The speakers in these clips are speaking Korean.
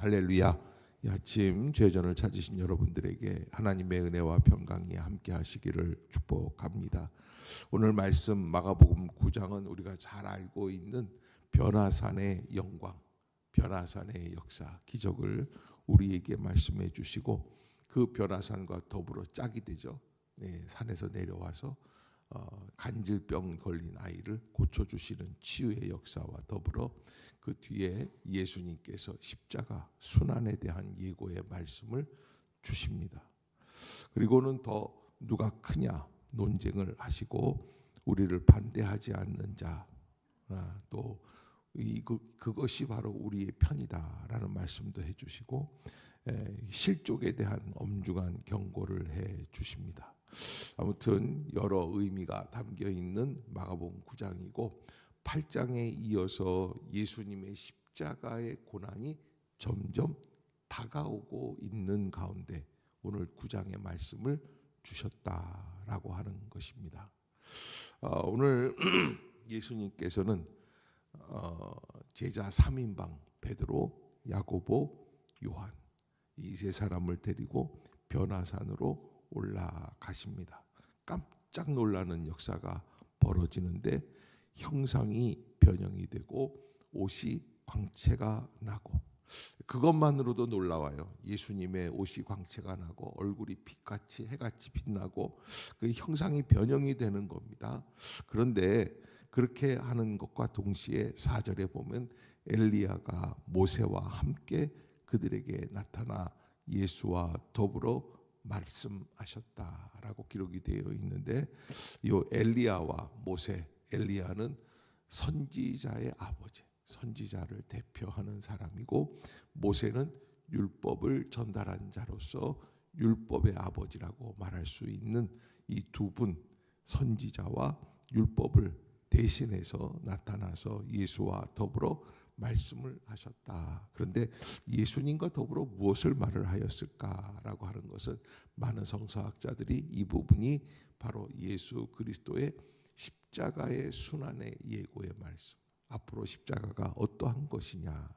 할렐루야. 이 아침 죄전을 찾으신 여러분들에게 하나님의 은혜와 평강이 함께 하시기를 축복합니다. 오늘 말씀 마가복음 9장은 우리가 잘 알고 있는 변화산의 영광, 변화산의 역사, 기적을 우리에게 말씀해 주시고 그 변화산과 더불어 짝이 되죠. 산에서 내려와서 간질병 걸린 아이를 고쳐주시는 치유의 역사와 더불어 그 뒤에 예수님께서 십자가 순환에 대한 예고의 말씀을 주십니다. 그리고는 더 누가 크냐 논쟁을 하시고 우리를 반대하지 않는 자, 또 그것이 바로 우리의 편이다라는 말씀도 해주시고 실족에 대한 엄중한 경고를 해주십니다. 아무튼 여러 의미가 담겨 있는 마가복음 9장이고 8장에 이어서 예수님의 십자가의 고난이 점점 다가오고 있는 가운데 오늘 9장의 말씀을 주셨다라고 하는 것입니다. 오늘 예수님께서는 제자 3인방 베드로, 야고보, 요한 이 세 사람을 데리고 변화산으로 올라가십니다. 깜짝 놀라는 역사가 벌어지는데 형상이 변형이 되고 옷이 광채가 나고 그것만으로도 놀라워요. 예수님의 옷이 광채가 나고 얼굴이 빛같이 해같이 빛나고 그 형상이 변형이 되는 겁니다. 그런데 그렇게 하는 것과 동시에 4절에 보면 엘리야가 모세와 함께 그들에게 나타나 예수와 더불어 말씀하셨다라고 기록이 되어 있는데 이 엘리야와 모세, 엘리야는 선지자의 아버지, 선지자를 대표하는 사람이고 모세는 율법을 전달한 자로서 율법의 아버지라고 말할 수 있는 이 두 분 선지자와 율법을 대신해서 나타나서 예수와 더불어 말씀을 하셨다. 그런데 예수님과 더불어 무엇을 말을 하였을까라고 하는 것은 많은 성서학자들이 이 부분이 바로 예수 그리스도의 십자가의 순환의 예고의 말씀, 앞으로 십자가가 어떠한 것이냐.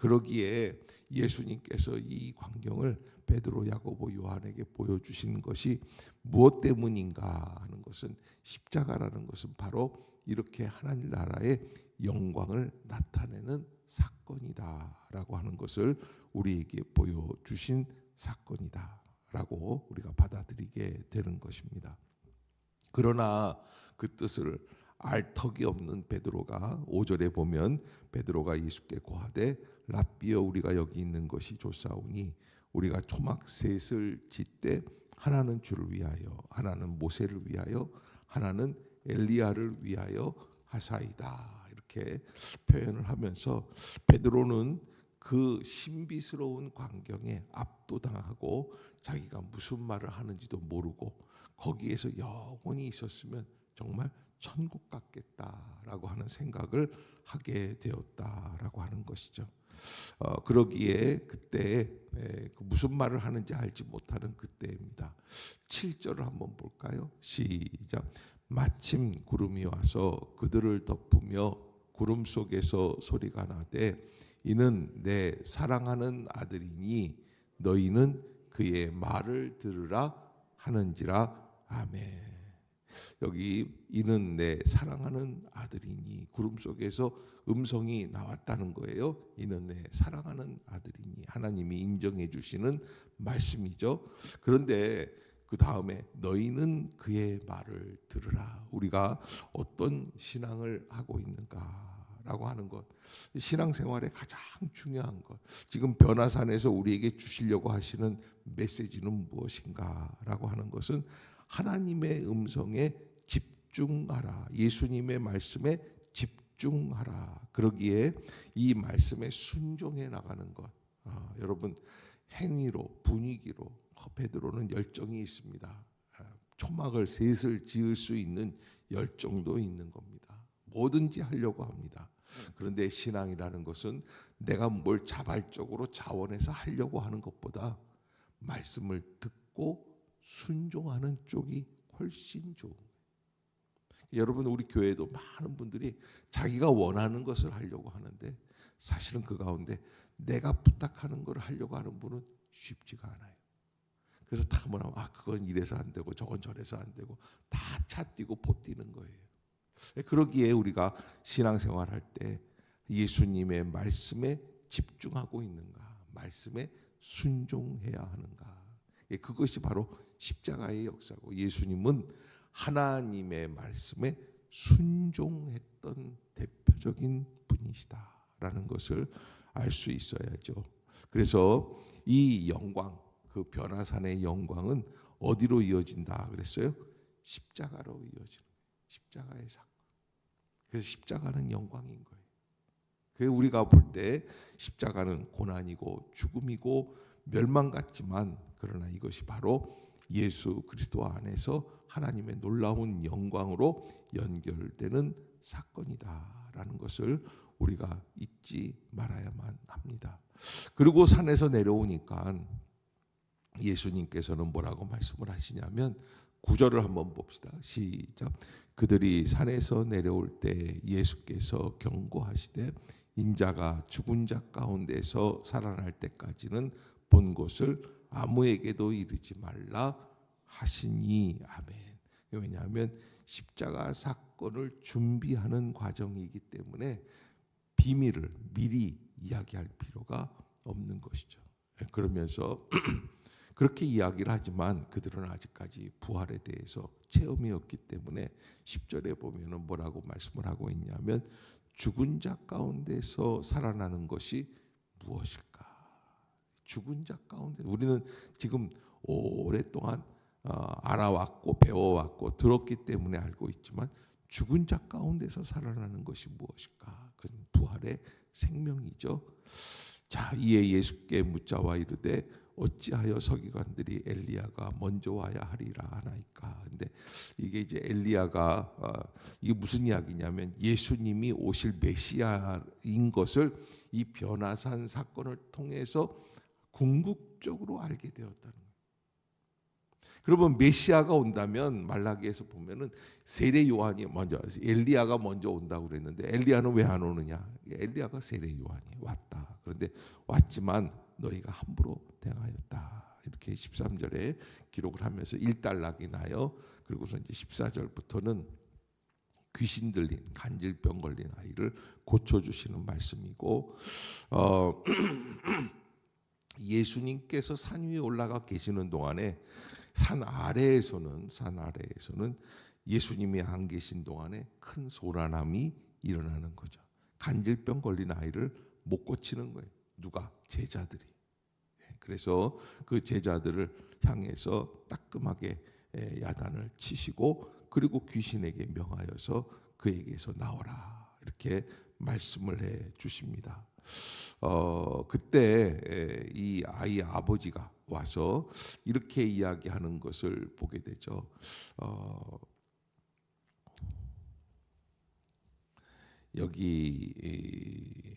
그러기에 예수님께서 이 광경을 베드로, 야고보, 요한에게 보여주신 것이 무엇 때문인가 하는 것은 십자가라는 것은 바로 이렇게 하나님 나라의 영광을 나타내는 사건이다라고 하는 것을 우리에게 보여주신 사건이다라고 우리가 받아들이게 되는 것입니다. 그러나 그 뜻을 알 턱이 없는 베드로가 5절에 보면 베드로가 예수께 고하되 랍비여 우리가 여기 있는 것이 좋사오니 우리가 초막 셋을 짓되 하나는 주를 위하여 하나는 모세를 위하여 하나는 엘리야를 위하여 하사이다 이렇게 표현을 하면서 베드로는 그 신비스러운 광경에 압도당하고 자기가 무슨 말을 하는지도 모르고 거기에서 영원히 있었으면 정말 천국 같겠다라고 하는 생각을 하게 되었다라고 하는 것이죠. 그러기에 그때 무슨 말을 하는지 알지 못하는 그때입니다. 7절을 한번 볼까요? 시작. 마침 구름이 와서 그들을 덮으며 구름 속에서 소리가 나되 이는 내 사랑하는 아들이니 너희는 그의 말을 들으라 하는지라. 아멘. 여기 이는 내 사랑하는 아들이니 구름 속에서 음성이 나왔다는 거예요. 이는 내 사랑하는 아들이니 하나님이 인정해 주시는 말씀이죠. 그런데 그 다음에 너희는 그의 말을 들으라. 우리가 어떤 신앙을 하고 있는가라고 하는 것, 신앙생활의 가장 중요한 것, 지금 변화산에서 우리에게 주시려고 하시는 메시지는 무엇인가라고 하는 것은 하나님의 음성에 집중하라. 예수님의 말씀에 집중하라. 그러기에 이 말씀에 순종해 나가는 것. 여러분 행위로 분위기로 베드로는 열정이 있습니다. 초막을 셋을 지을 수 있는 열정도 있는 겁니다. 뭐든지 하려고 합니다. 그런데 신앙이라는 것은 내가 뭘 자발적으로 자원해서 하려고 하는 것보다 말씀을 듣고 순종하는 쪽이 훨씬 좋은 거예요. 여러분 우리 교회도 많은 분들이 자기가 원하는 것을 하려고 하는데 사실은 그 가운데 내가 부탁하는 걸 하려고 하는 분은 쉽지가 않아요. 그래서 다 뭐라고 그건 이래서 안 되고 저건 저래서 안 되고 다 차 뛰고 보 뛰는 거예요. 그러기에 우리가 신앙생활할 때 예수님의 말씀에 집중하고 있는가, 말씀에 순종해야 하는가. 그것이 바로 십자가의 역사고, 예수님은 하나님의 말씀에 순종했던 대표적인 분이시다라는 것을 알 수 있어야죠. 그래서 이 영광, 그 변화산의 영광은 어디로 이어진다 그랬어요? 십자가로 이어지는 거예요. 십자가의 사건. 그래서 십자가는 영광인 거예요. 그래서 우리가 볼 때 십자가는 고난이고 죽음이고 멸망 같지만, 그러나 이것이 바로 예수 그리스도 안에서 하나님의 놀라운 영광으로 연결되는 사건이다라는 것을 우리가 잊지 말아야만 합니다. 그리고 산에서 내려오니까 예수님께서는 뭐라고 말씀을 하시냐면 9절을 한번 봅시다. 시작. 그들이 산에서 내려올 때 예수께서 경고하시되 인자가 죽은 자 가운데서 살아날 때까지는 본 것을 아무에게도 이르지 말라 하시니. 아멘. 왜냐하면 십자가 사건을 준비하는 과정이기 때문에 비밀을 미리 이야기할 필요가 없는 것이죠. 그러면서 그렇게 이야기를 하지만 그들은 아직까지 부활에 대해서 체험이 없기 때문에 10절에 보면은 뭐라고 말씀을 하고 있냐면 죽은 자 가운데서 살아나는 것이 무엇일까? 죽은 자 가운데, 우리는 지금 오랫동안 알아왔고 배워왔고 들었기 때문에 알고 있지만 죽은 자 가운데서 살아나는 것이 무엇일까? 그것은 부활의 생명이죠. 자, 이에 예수께 묻자와 이르되 어찌하여 서기관들이 엘리야가 먼저 와야 하리라 하나이까. 근데 이게 이제 엘리야가 이게 무슨 이야기냐면 예수님이 오실 메시아인 것을 이 변화산 사건을 통해서 궁극적으로 알게 되었다는 거예요. 그러면 메시아가 온다면 말라기에서 보면은 세례 요한이 먼저, 엘리야가 먼저 온다고 그랬는데 엘리야는 왜 안 오느냐? 엘리야가 세례 요한이 왔다. 그런데 왔지만 너희가 함부로 대하였다. 이렇게 13절에 기록을 하면서 일단락이 나요. 그리고서 이제 14절부터는 귀신 들린 간질병 걸린 아이를 고쳐주시는 말씀이고, 예수님께서 산 위에 올라가 계시는 동안에 산 아래에서는 예수님이 안 계신 동안에 큰 소란함이 일어나는 거죠. 간질병 걸린 아이를 못 고치는 거예요. 누가? 제자들이. 그래서 그 제자들을 향해서 따끔하게 야단을 치시고, 그리고 귀신에게 명하여서 그에게서 나오라 이렇게 말씀을 해 주십니다. 그때 이 아이의 아버지가 와서 이렇게 이야기하는 것을 보게 되죠. 여기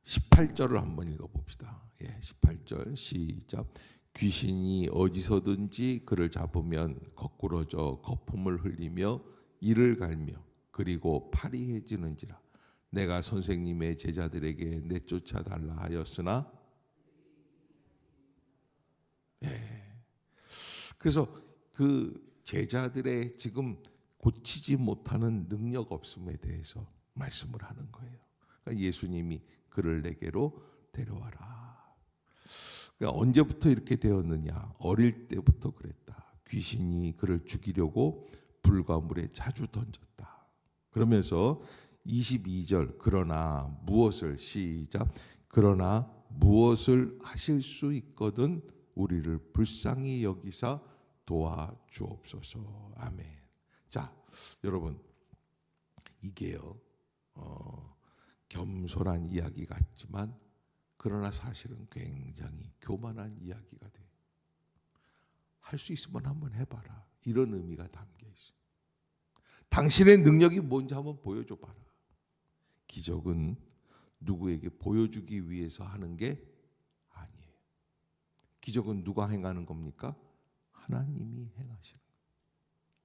18절을 한번 읽어봅시다. 18절 시작. 귀신이 어디서든지 그를 잡으면 거꾸러져 거품을 흘리며 이를 갈며 그리고 팔이 해지는지라. 내가 선생님의 제자들에게 내쫓아 달라 하였으나, 그래서 그 제자들의 지금 고치지 못하는 능력 없음에 대해서 말씀을 하는 거예요. 그러니까 예수님이 그를 내게로 데려와라. 그러니까 언제부터 이렇게 되었느냐? 어릴 때부터 그랬다. 귀신이 그를 죽이려고 불과 물에 자주 던졌다. 그러면서 22절 그러나 무엇을, 시작, 그러나 무엇을 하실 수 있거든 우리를 불쌍히 여기사 도와주옵소서. 아멘. 자, 여러분, 이게요 겸손한 이야기 같지만 그러나 사실은 굉장히 교만한 이야기가 돼요. 할 수 있으면 한번 해봐라, 이런 의미가 담겨 있어요. 당신의 능력이 뭔지 한번 보여줘 봐라. 기적은 누구에게 보여주기 위해서 하는 게 아니에요. 기적은 누가 행하는 겁니까? 하나님이 행하시는 거예요.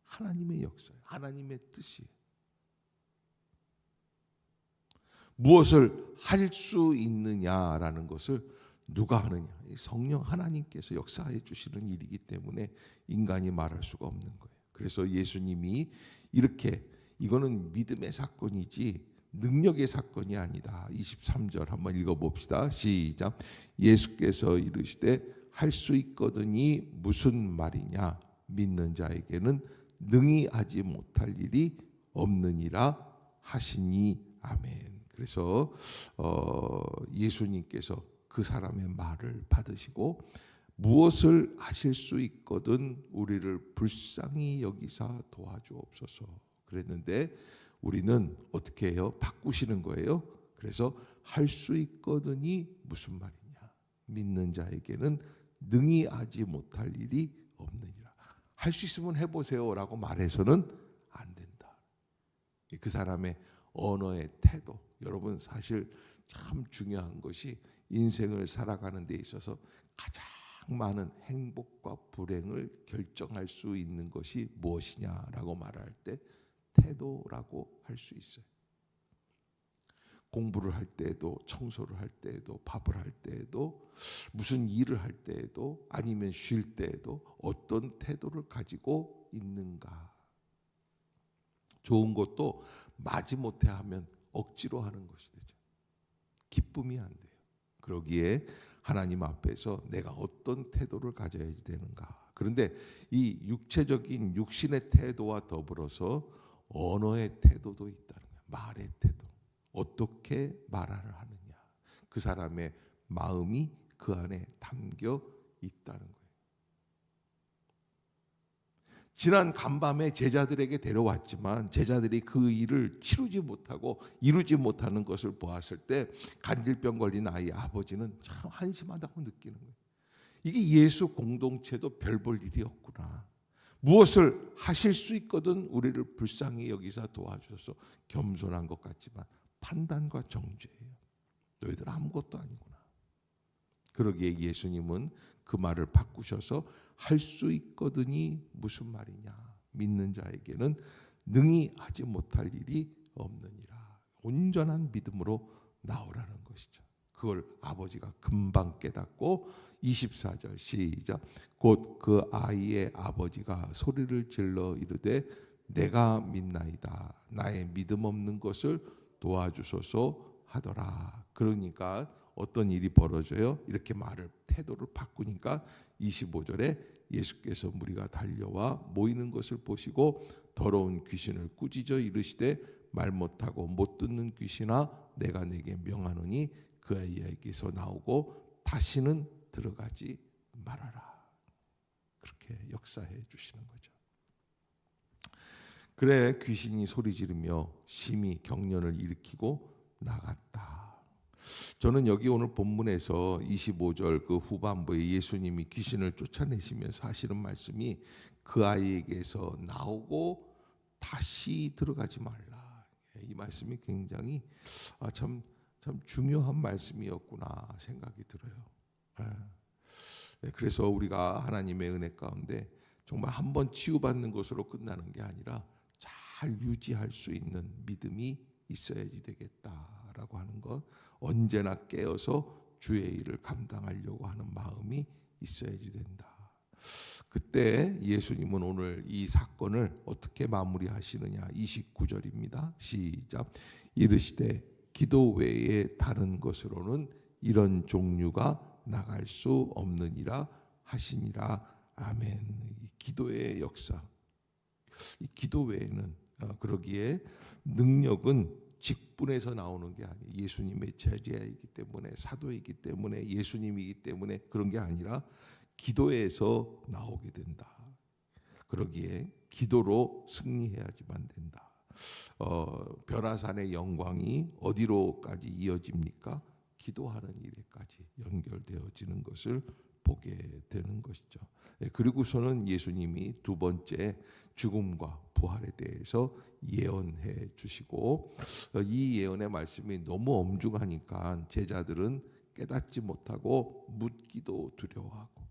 하나님의 역사예요. 하나님의 뜻이에요. 무엇을 할 수 있느냐라는 것을 누가 하느냐? 성령 하나님께서 역사해 주시는 일이기 때문에 인간이 말할 수가 없는 거예요. 그래서 예수님이 이렇게 이거는 믿음의 사건이지 능력의 사건이 아니다. 23절 한번 읽어봅시다. 시작. 예수께서 이르시되 할 수 있거든이 무슨 말이냐? 믿는 자에게는 능히 하지 못할 일이 없느니라 하시니 아멘. 그래서 예수님께서 그 사람의 말을 받으시고 무엇을 하실 수 있거든 우리를 불쌍히 여기사 도와주옵소서 그랬는데 우리는 어떻게 해요? 바꾸시는 거예요. 그래서 할 수 있거든이 무슨 말이냐? 믿는 자에게는 능히 하지 못할 일이 없느니라. 할 수 있으면 해보세요라고 말해서는 안 된다. 그 사람의 언어의 태도. 여러분 사실 참 중요한 것이 인생을 살아가는 데 있어서 가장 많은 행복과 불행을 결정할 수 있는 것이 무엇이냐라고 말할 때 태도라고 할 수 있어요. 공부를 할 때에도 청소를 할 때에도 밥을 할 때에도 무슨 일을 할 때에도 아니면 쉴 때에도 어떤 태도를 가지고 있는가. 좋은 것도 마지못해 하면 억지로 하는 것이 되죠. 기쁨이 안 돼요. 그러기에 하나님 앞에서 내가 어떤 태도를 가져야 되는가. 그런데 이 육체적인 육신의 태도와 더불어서 언어의 태도도 있다는 거예요. 말의 태도. 어떻게 말을 하느냐. 그 사람의 마음이 그 안에 담겨 있다는 거예요. 지난 간밤에 제자들에게 데려왔지만 제자들이 그 일을 치르지 못하고 이루지 못하는 것을 보았을 때 간질병 걸린 아이 아버지는 참 한심하다고 느끼는 거예요. 이게 예수 공동체도 별 볼 일이 없구나. 무엇을 하실 수 있거든 우리를 불쌍히 여기사 도와주셔서 겸손한 것 같지만 판단과 정죄예요. 너희들 아무것도 아니구나. 그러기에 예수님은 그 말을 바꾸셔서 할 수 있거든이 무슨 말이냐. 믿는 자에게는 능히 하지 못할 일이 없느니라. 온전한 믿음으로 나오라는 것이죠. 그걸 아버지가 금방 깨닫고 24절 시작. 곧 그 아이의 아버지가 소리를 질러 이르되 내가 믿나이다. 나의 믿음 없는 것을 도와주소서 하더라. 그러니까 어떤 일이 벌어져요? 이렇게 말을 태도를 바꾸니까 25절에 예수께서 무리가 달려와 모이는 것을 보시고 더러운 귀신을 꾸짖어 이르시되 말 못하고 못 듣는 귀신아 내가 내게 명하노니 그 아이에게서 나오고 다시는 들어가지 말아라. 그렇게 역사해 주시는 거죠. 그래 귀신이 소리 지르며 심히 경련을 일으키고 나갔다. 저는 여기 오늘 본문에서 25절 그 후반부에 예수님이 귀신을 쫓아내시면서 하시는 말씀이 그 아이에게서 나오고 다시 들어가지 말라. 이 말씀이 굉장히 참 중요한 말씀이었구나 생각이 들어요. 그래서 우리가 하나님의 은혜 가운데 정말 한번 치유받는 것으로 끝나는 게 아니라 잘 유지할 수 있는 믿음이 있어야지 되겠다라고 하는 것. 언제나 깨어서 주의 일을 감당하려고 하는 마음이 있어야지 된다. 그때 예수님은 오늘 이 사건을 어떻게 마무리하시느냐. 29절입니다. 시작. 이르시되 기도 외에 다른 것으로는 이런 종류가 나갈 수 없느니라 하시니라. 아멘. 이 기도의 역사. 이 기도 외에는 그러기에 능력은 직분에서 나오는 게 아니에요. 예수님의 제자이기 때문에 사도이기 때문에 예수님이기 때문에 그런 게 아니라 기도에서 나오게 된다. 그러기에 기도로 승리해야지만 된다. 벼라산의 영광이 어디로까지 이어집니까? 기도하는 일에까지 연결되어지는 것을 보게 되는 것이죠. 그리고서는 예수님이 두 번째 죽음과 부활에 대해서 예언해 주시고 이 예언의 말씀이 너무 엄중하니까 제자들은 깨닫지 못하고 묻기도 두려워하고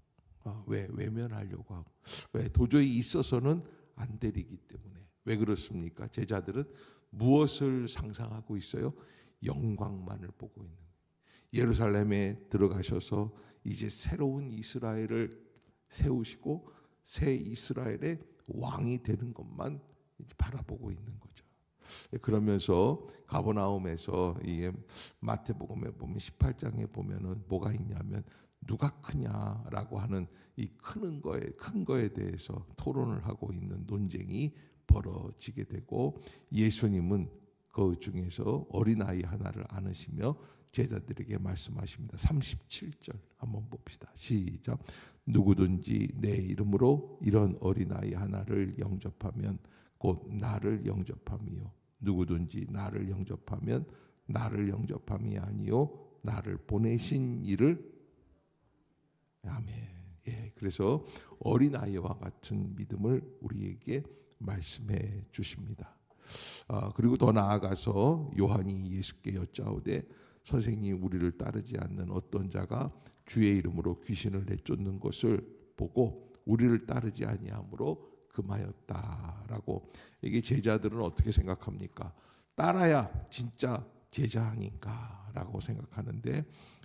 왜 외면하려고 하고 왜 도저히 있어서는 안 되리기 때문에 왜 그렇습니까? 제자들은 무엇을 상상하고 있어요? 영광만을 보고 있는 거예요. 예루살렘에 들어가셔서 이제 새로운 이스라엘을 세우시고 새 이스라엘의 왕이 되는 것만 이제 바라보고 있는 거죠. 그러면서 가버나움에서 이게 마태복음에 보면 18장에 보면은 뭐가 있냐면 누가 크냐라고 하는 이 큰 거에 대해서 토론을 하고 있는 논쟁이 벌어지게 되고, 예수님은 그 중에서 어린아이 하나를 안으시며 제자들에게 말씀하십니다. 37절 한번 봅시다. 시작. 누구든지 내 이름으로 이런 어린아이 하나를 영접하면 곧 나를 영접함이요, 누구든지 나를 영접하면 나를 영접함이 아니요 나를 보내신 이를. 아멘. 예, 그래서 어린아이와 같은 믿음을 우리에게 말씀해 주십니다. 그리고 더 나아가서 요한이 예수께 여짜오되 선생님, 우리를 따르지 않는 어떤 자가 주의 이름으로 귀신을 내쫓는 것을 보고 우리를 따르지 아니함으로 금하였다라고. 이게 제자들은 어떻게 생각합니까? 따라야 진짜 제자 아닌가라고 생각하는데,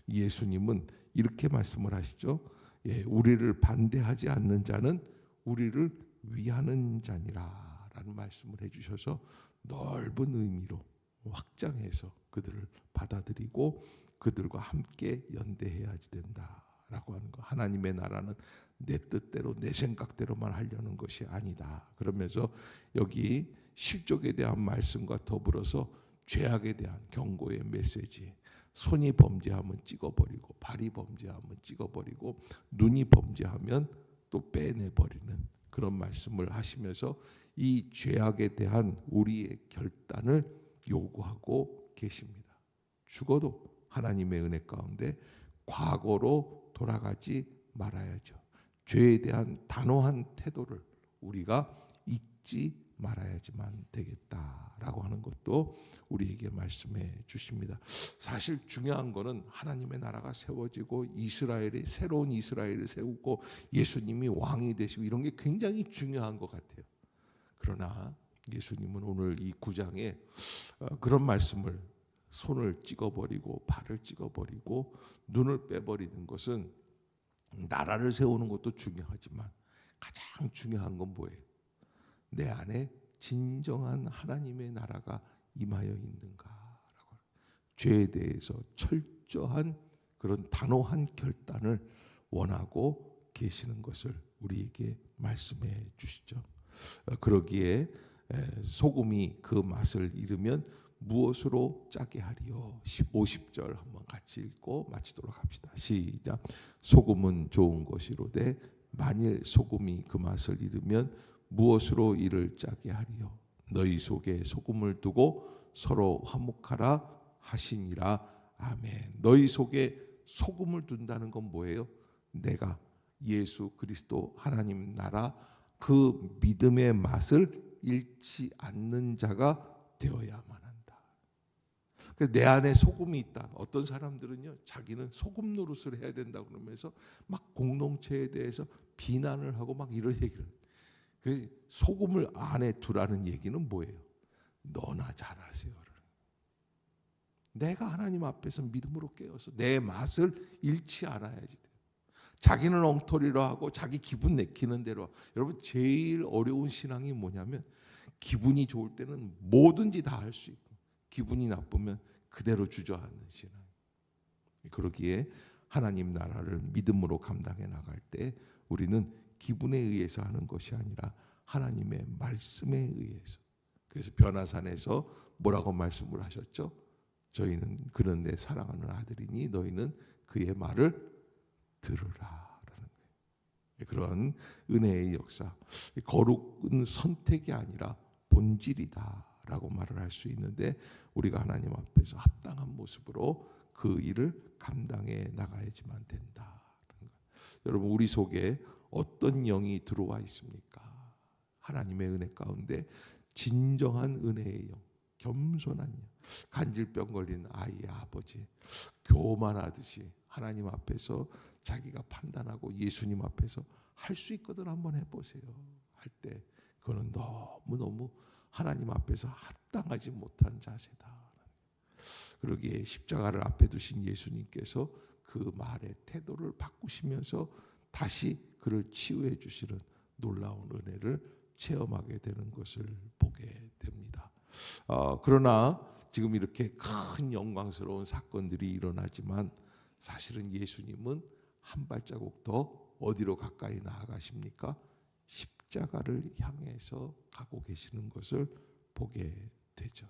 예수님은 이렇게 말씀을 하시죠. 예, 우리를 반대하지 않는 자는 우리를 위하는 자니라라는 말씀을 해주셔서 넓은 의미로 확장해서 그들을 받아들이고 그들과 함께 연대해야 된다라고 하는 거. 하나님의 나라는 내 뜻대로 내 생각대로만 하려는 것이 아니다. 그러면서 여기 실족에 대한 말씀과 더불어서 죄악에 대한 경고의 메시지, 손이 범죄하면 찍어버리고 발이 범죄하면 찍어버리고 눈이 범죄하면 또 빼내버리는 그런 말씀을 하시면서 이 죄악에 대한 우리의 결단을 요구하고 계십니다. 죽어도 하나님의 은혜 가운데 과거로 돌아가지 말아야죠. 죄에 대한 단호한 태도를 우리가 잊지 말아야지만 되겠다라고 하는 것도 우리에게 말씀해 주십니다. 사실 중요한 거는 하나님의 나라가 세워지고 이스라엘이 새로운 이스라엘을 세우고 예수님이 왕이 되시고 이런 게 굉장히 중요한 것 같아요. 그러나 예수님은 오늘 이 9장에 그런 말씀을, 손을 찍어버리고 발을 찍어버리고 눈을 빼버리는 것은 나라를 세우는 것도 중요하지만 가장 중요한 건 뭐예요? 내 안에 진정한 하나님의 나라가 임하여 있는가라고. 죄에 대해서 철저한 그런 단호한 결단을 원하고 계시는 것을 우리에게 말씀해 주시죠. 그러기에 소금이 그 맛을 잃으면 무엇으로 짜게 하리요? 50절 한번 같이 읽고 마치도록 합시다. 시작. 소금은 좋은 것이로되 만일 소금이 그 맛을 잃으면 무엇으로 이를 짜게 하리요? 너희 속에 소금을 두고 서로 화목하라 하시니라. 아멘. 너희 속에 소금을 둔다는 건 뭐예요? 내가 예수 그리스도 하나님 나라 그 믿음의 맛을 잃지 않는 자가 되어야만 한다. 그래서 내 안에 소금이 있다. 어떤 사람들은요, 자기는 소금 노릇을 해야 된다 그러면서 막 공동체에 대해서 비난을 하고 막 이런 얘기를. 그 소금을 안에 두라는 얘기는 뭐예요? 너나 잘하세요. 내가 하나님 앞에서 믿음으로 깨어서 내 맛을 잃지 않아야지 돼요. 자기는 엉터리로 하고 자기 기분 내키는 대로. 여러분, 제일 어려운 신앙이 뭐냐면 기분이 좋을 때는 뭐든지 다 할 수 있고 기분이 나쁘면 그대로 주저앉는 신앙. 그러기에 하나님 나라를 믿음으로 감당해 나갈 때 우리는 기분에 의해서 하는 것이 아니라 하나님의 말씀에 의해서. 그래서 변화산에서 뭐라고 말씀을 하셨죠? 저희는 그는 내 사랑하는 아들이니 너희는 그의 말을 들으라라는 거예요. 그런 은혜의 역사, 거룩은 선택이 아니라 본질이다라고 말을 할 수 있는데, 우리가 하나님 앞에서 합당한 모습으로 그 일을 감당해 나가야지만 된다. 여러분, 우리 속에 어떤 영이 들어와 있습니까? 하나님의 은혜 가운데 진정한 은혜의 영, 겸손한 영, 간질병 걸린 아이의 아버지, 교만하듯이 하나님 앞에서 자기가 판단하고 예수님 앞에서 할 수 있거든 한번 해보세요. 할 때 그거는 너무너무 하나님 앞에서 합당하지 못한 자세다. 그러기에 십자가를 앞에 두신 예수님께서 그 말의 태도를 바꾸시면서 다시 그를 치유해 주시는 놀라운 은혜를 체험하게 되는 것을 보게 됩니다. 그러나 지금 이렇게 큰 영광스러운 사건들이 일어나지만 사실은 예수님은 한 발자국 더 어디로 가까이 나아가십니까? 십자가를 향해서 가고 계시는 것을 보게 되죠.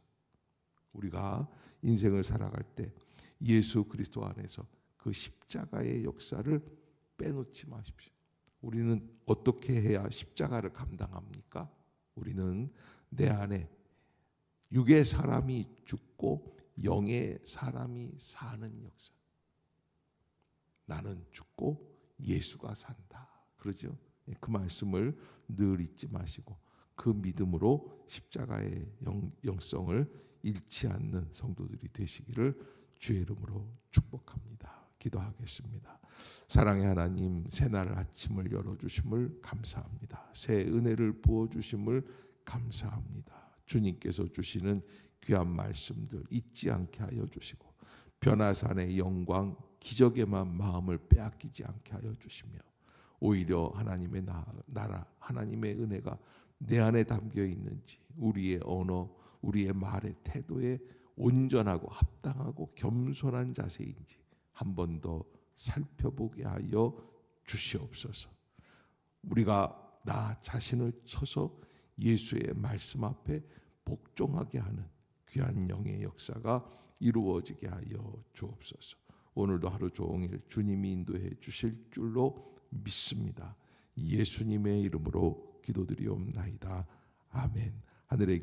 우리가 인생을 살아갈 때 예수 그리스도 안에서 그 십자가의 역사를 빼놓지 마십시오. 우리는 어떻게 해야 십자가를 감당합니까? 우리는 내 안에 육의 사람이 죽고 영의 사람이 사는 역사. 나는 죽고 예수가 산다. 그러죠? 그 말씀을 늘 잊지 마시고 그 믿음으로 십자가의 영성을 잃지 않는 성도들이 되시기를 주의 이름으로 축복합니다. 기도하겠습니다. 사랑의 하나님, 새날 아침을 열어주심을 감사합니다. 새 은혜를 부어주심을 감사합니다. 주님께서 주시는 귀한 말씀들 잊지 않게 하여 주시고 변화산의 영광, 기적에만 마음을 빼앗기지 않게 하여 주시며 오히려 하나님의 나라, 하나님의 은혜가 내 안에 담겨 있는지 우리의 언어, 우리의 말의 태도에 온전하고 합당하고 겸손한 자세인지 한 번 더 살펴보게 하여 주시옵소서. 우리가 나 자신을 쳐서 예수의 말씀 앞에 복종하게 하는 귀한 영의 역사가 이루어지게 하여 주옵소서. 오늘도 하루 종일 주님이 인도해 주실 줄로 믿습니다. 예수님의 이름으로 기도드리옵나이다. 아멘. 하늘의